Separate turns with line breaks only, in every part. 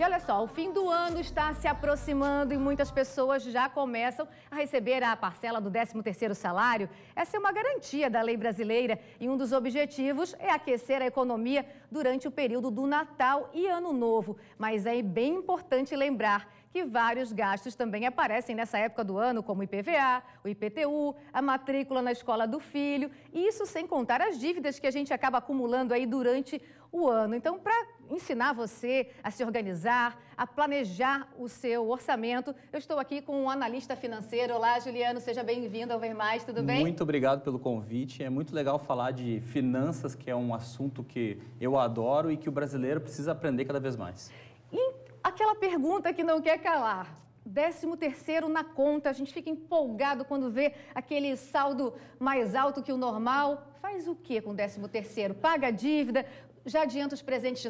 E olha só, o fim do ano está se aproximando e muitas pessoas já começam a receber a parcela do 13º salário. Essa é uma garantia da lei brasileira e um dos objetivos é aquecer a economia durante o período do Natal e Ano Novo. Mas é bem importante lembrar que vários gastos também aparecem nessa época do ano, como o IPVA, o IPTU, a matrícula na escola do filho, e isso sem contar as dívidas que a gente acaba acumulando aí durante o ano. Então, para ensinar você a se organizar, a planejar o seu orçamento, eu estou aqui com um analista financeiro. Olá, Juliano, seja bem-vindo ao Ver Mais, tudo bem?
Muito obrigado pelo convite. É muito legal falar de finanças, que é um assunto que eu adoro e que o brasileiro precisa aprender cada vez mais.
E aquela pergunta que não quer calar. 13º na conta, a gente fica empolgado quando vê aquele saldo mais alto que o normal. Faz o que com o 13º? Paga a dívida, já adianta os presentes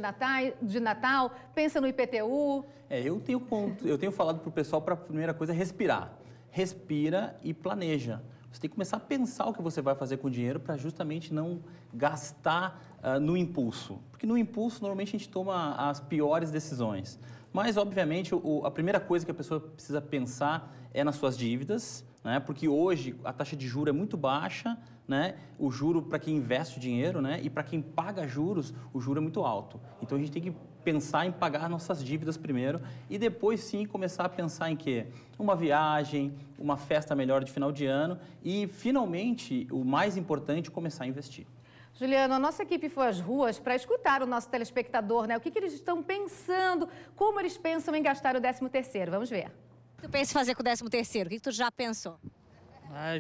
de Natal, pensa no IPTU?
Eu tenho falado para o pessoal para a primeira coisa respirar. Respira e planeja. Você tem que começar a pensar o que você vai fazer com o dinheiro para justamente não gastar no impulso. Porque no impulso, normalmente, a gente toma as piores decisões. Mas, obviamente, a primeira coisa que a pessoa precisa pensar é nas suas dívidas, né? Porque hoje a taxa de juros é muito baixa, né? O juro para quem investe o dinheiro, né? E para quem paga juros, o juro é muito alto. Então, a gente tem que pensar em pagar nossas dívidas primeiro e depois, sim, começar a pensar em quê? Uma viagem, uma festa melhor de final de ano e, finalmente, o mais importante, começar a investir.
Juliano, a nossa equipe foi às ruas para escutar o nosso telespectador, né? O que eles estão pensando, como eles pensam em gastar o 13º. Vamos ver.
O que tu pensa em fazer com o 13º? O que tu já pensou?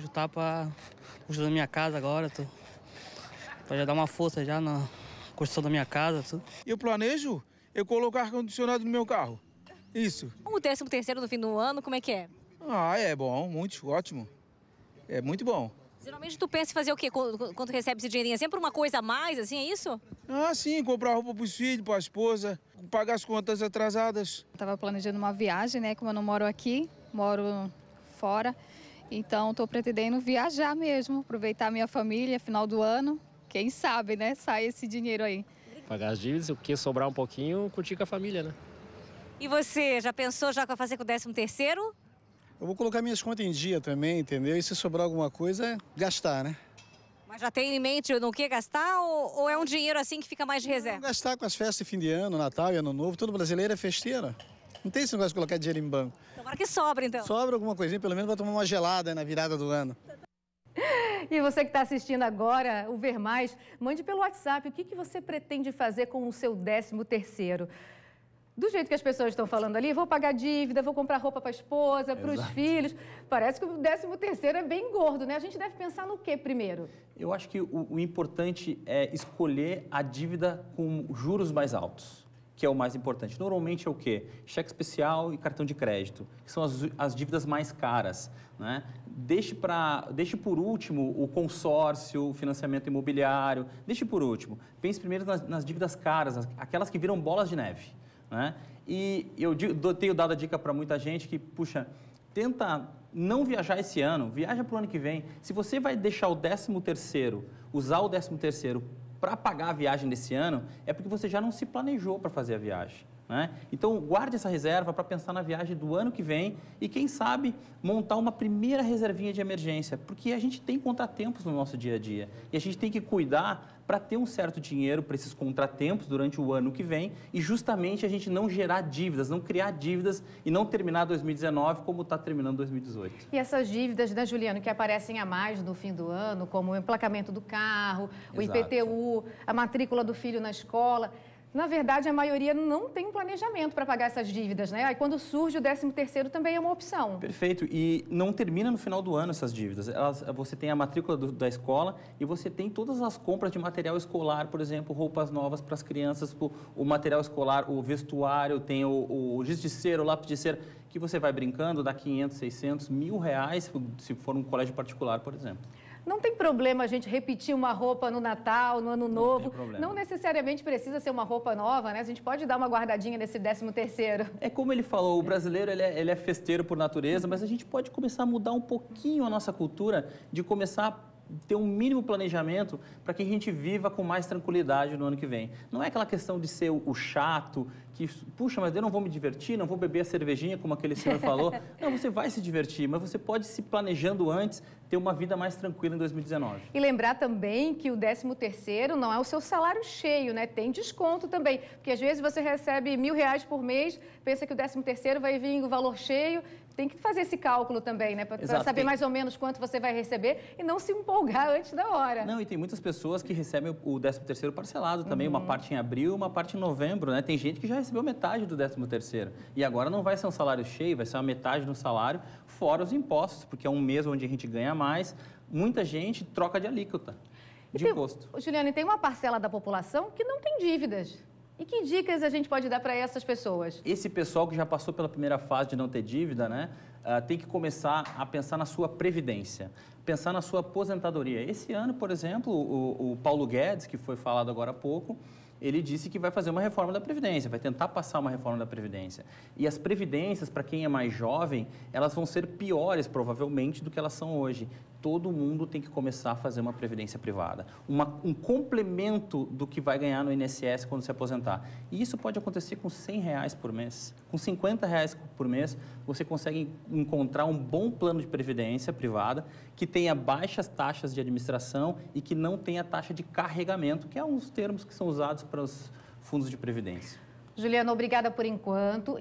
Juntar para construir a minha casa agora, para já dar uma força já na construção da minha casa. Tudo.
Eu planejo colocar ar-condicionado no meu carro. Isso.
O 13º no fim do ano, como é que é?
É bom, muito ótimo. É muito bom.
Geralmente tu pensa em fazer o quê quando tu recebe esse dinheirinho? É sempre uma coisa a mais, assim, é isso?
Sim, comprar roupa para os filhos, para a esposa, pagar as contas atrasadas.
Estava planejando uma viagem, né? Como eu não moro aqui, moro fora. Então, estou pretendendo viajar mesmo, aproveitar a minha família, final do ano. Quem sabe, né? Sai esse dinheiro aí.
Pagar as dívidas, o que sobrar um pouquinho, curtir com a família, né?
E você, já pensou já o que vai fazer com o 13º?
Eu vou colocar minhas contas em dia também, entendeu? E se sobrar alguma coisa, gastar, né?
Mas já tem em mente no que gastar ou é um dinheiro assim que fica mais de reserva?
Gastar com as festas de fim de ano, Natal e Ano Novo. Todo brasileiro é festeiro. Não tem esse negócio de colocar dinheiro em banco.
Tomara que sobra, então.
Sobra alguma coisinha, pelo menos vai tomar uma gelada na virada do ano.
E você que está assistindo agora, o Ver Mais, mande pelo WhatsApp o que você pretende fazer com o seu 13º. Do jeito que as pessoas estão falando ali, vou pagar dívida, vou comprar roupa para a esposa, para os filhos. Parece que o 13º é bem gordo, né? A gente deve pensar no quê primeiro?
Eu acho que o importante é escolher a dívida com juros mais altos, que é o mais importante. Normalmente é o quê? Cheque especial e cartão de crédito, que são as dívidas mais caras, né? Deixe por último o consórcio, o financiamento imobiliário, deixe por último. Pense primeiro nas dívidas caras, aquelas que viram bolas de neve. Né? E eu tenho dado a dica para muita gente que, puxa, tenta não viajar esse ano, viaja para o ano que vem. Se você vai deixar o 13º, usar o 13º para pagar a viagem desse ano, é porque você já não se planejou para fazer a viagem. Né? Então, guarde essa reserva para pensar na viagem do ano que vem e, quem sabe, montar uma primeira reservinha de emergência, porque a gente tem contratempos no nosso dia a dia e a gente tem que cuidar para ter um certo dinheiro para esses contratempos durante o ano que vem e justamente a gente não gerar dívidas, não criar dívidas e não terminar 2019 como está terminando 2018.
E essas dívidas, né, Juliano, que aparecem a mais no fim do ano, como o emplacamento do carro, o IPTU, a matrícula do filho na escola... Na verdade, a maioria não tem um planejamento para pagar essas dívidas, né? Aí quando surge o 13º também é uma opção.
Perfeito. E não termina no final do ano essas dívidas. Você tem a matrícula da escola e você tem todas as compras de material escolar, por exemplo, roupas novas para as crianças, o material escolar, o vestuário, tem o giz de cera, o lápis de cera, que você vai brincando, dá 500, 600, R$1.000, se for um colégio particular, por exemplo.
Não tem problema a gente repetir uma roupa no Natal, no Ano Novo.
Não
necessariamente precisa ser uma roupa nova, né? A gente pode dar uma guardadinha nesse 13º.
É como ele falou, o brasileiro ele é festeiro por natureza, mas a gente pode começar a mudar um pouquinho a nossa cultura de começar a ter um mínimo planejamento para que a gente viva com mais tranquilidade no ano que vem. Não é aquela questão de ser o chato, que, puxa, mas eu não vou me divertir, não vou beber a cervejinha, como aquele senhor falou. Não, você vai se divertir, mas você pode, se planejando antes, ter uma vida mais tranquila em 2019.
E lembrar também que o 13º não é o seu salário cheio, né? Tem desconto também, porque às vezes você recebe R$1.000 por mês, pensa que o 13º vai vir o valor cheio, tem que fazer esse cálculo também, né? Para saber mais ou menos quanto você vai receber e não se empolgar antes da hora.
Não, e tem muitas pessoas que recebem o 13º parcelado também, uma parte em abril, uma parte em novembro, né? Tem gente que já recebeu metade do 13º e agora não vai ser um salário cheio, vai ser uma metade do salário, fora os impostos, porque é um mês onde a gente ganha mais, muita gente troca de alíquota de imposto.
Juliane, tem uma parcela da população que não tem dívidas. E que dicas a gente pode dar para essas pessoas?
Esse pessoal que já passou pela primeira fase de não ter dívida, né, tem que começar a pensar na sua previdência, pensar na sua aposentadoria. Esse ano, por exemplo, o Paulo Guedes, que foi falado agora há pouco, ele disse que vai fazer uma reforma da Previdência, vai tentar passar uma reforma da Previdência. E as previdências, para quem é mais jovem, elas vão ser piores, provavelmente, do que elas são hoje. Todo mundo tem que começar a fazer uma previdência privada. Um complemento do que vai ganhar no INSS quando se aposentar. E isso pode acontecer com R$100 por mês. Com R$50 por mês, você consegue encontrar um bom plano de previdência privada que tenha baixas taxas de administração e que não tenha taxa de carregamento, que é um dos termos que são usados para os fundos de previdência.
Juliana, obrigada por enquanto.